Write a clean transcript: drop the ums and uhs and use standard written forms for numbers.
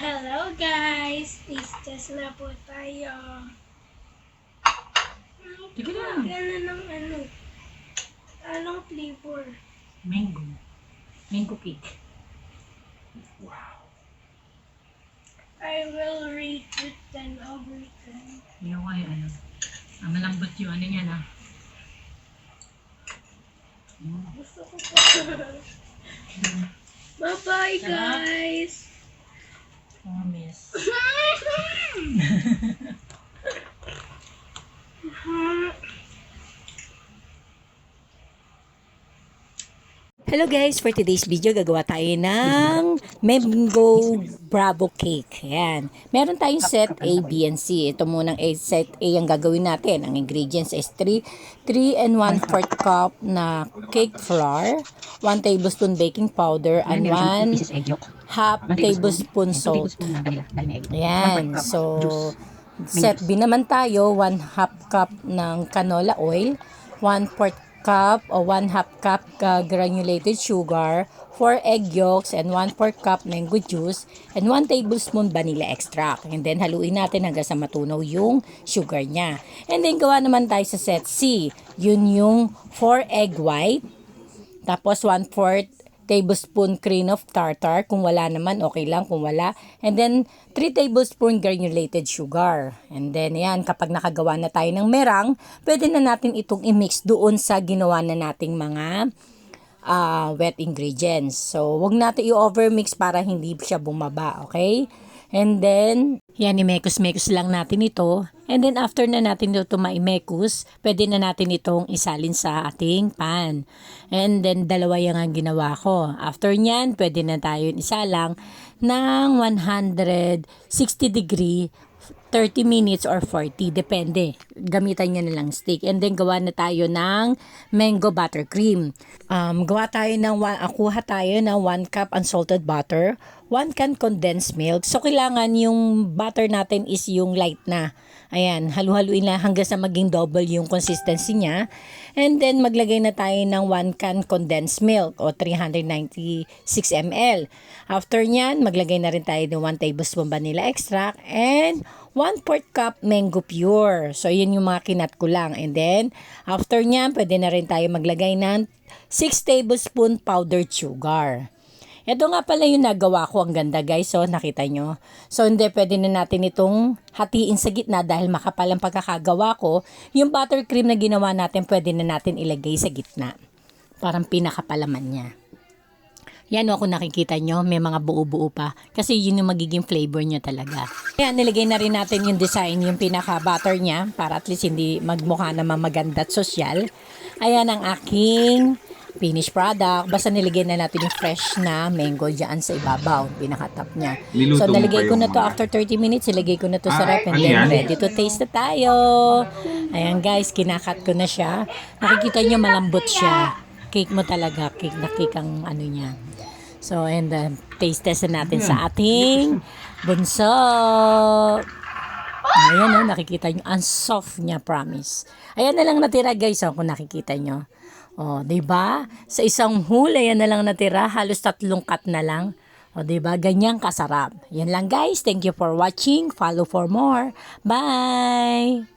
Hello guys! Test na po tayo. Sige lang. Ng anong flavor? Mango. Mango cake. Wow. I will rate it 10 over 10. Yung ano. Malambot yung ano niya na. Gusto ko po. Bye-bye guys! Promise. Hello guys, for today's video gagawa tayo ng mango bravo cake. Ayan. Meron tayong set A, B, and C. Ito munang set A ang gagawin natin. Ang ingredients is 3 and 1/4 cup na cake flour, 1 tablespoon baking powder, and 1 half tablespoon salt. Ayan. So, set B naman tayo, 1 half cup ng canola oil, 1/4 cup o 1 half cup granulated sugar, 4 egg yolks, and 1/4 cup mango juice, and 1 tablespoon vanilla extract. And then, haluin natin hanggang sa matunaw yung sugar niya. And then, gawa naman tayo sa set C. Yun yung 4 egg white, tapos 1/4 tablespoon cream of tartar. Kung wala naman, okay lang kung wala. And then, 3 tablespoon granulated sugar. And then, yan, kapag nakagawa na tayo ng merang, pwede na natin itong i-mix doon sa ginawa na nating mga wet ingredients. So, wag natin i-overmix para hindi siya bumaba, okay? And then, yan, i-mekos-mekos lang natin ito. And then, after na natin ito ma-mekos, pwede na natin itong isalin sa ating pan. And then, dalawa yung ang ginawa ko. After nyan, pwede na tayo isalang ng 160 degree 30 minutes or 40, depende. Gamitan nyo na lang stick. And then, gawa na tayo ng mango buttercream. Kuha tayo ng 1 cup unsalted butter, 1 can condensed milk. So, kailangan yung butter natin is yung light na. Ayan, halu-haluin lang hanggang sa maging double yung consistency niya. And then, maglagay na tayo ng 1 can condensed milk o 396 ml. After nyan, maglagay na rin tayo ng 1 tablespoon vanilla extract and 1/4 cup mango pure. So, yun yung mga kinat ko lang. And then, after nyan, pwede na rin tayo maglagay ng 6 tablespoon powdered sugar. Ito nga pala yung nagawa ko. Ang ganda guys. So, nakita nyo. So, hindi, pwede na natin itong hatiin sa gitna dahil makapal ang pagkakagawa ko. Yung buttercream na ginawa natin, pwede na natin ilagay sa gitna. Parang pinakapalaman niya. Yan o, kung nakikita nyo, may mga buo-buo pa. Kasi yun yung magiging flavor nyo talaga. Kaya nilagay na rin natin yung design, yung pinaka-butter niya, para at least hindi magmukha naman maganda at sosyal. Ayan ang aking finished product. Basta nilagay na natin yung fresh na mango dyan sa ibabaw, pinaka-top niya. So, nalagay ko na to after 30 minutes, ilagay ko na to sa ref and then ready to taste na tayo. Ayan guys, kinakat ko na siya. Nakikita nyo malambot siya. Cake mo talaga, cake na cake ang ano niya. So, and then, taste test natin sa ating bunso. Ayan o, nakikita nyo. Ang soft niya, promise. Ayan na lang natira, guys, kung nakikita nyo. O, diba? Sa isang hula, yan na lang natira. Halos 3 cut na lang. O, diba? Ganyang kasarap. Yan lang, guys. Thank you for watching. Follow for more. Bye!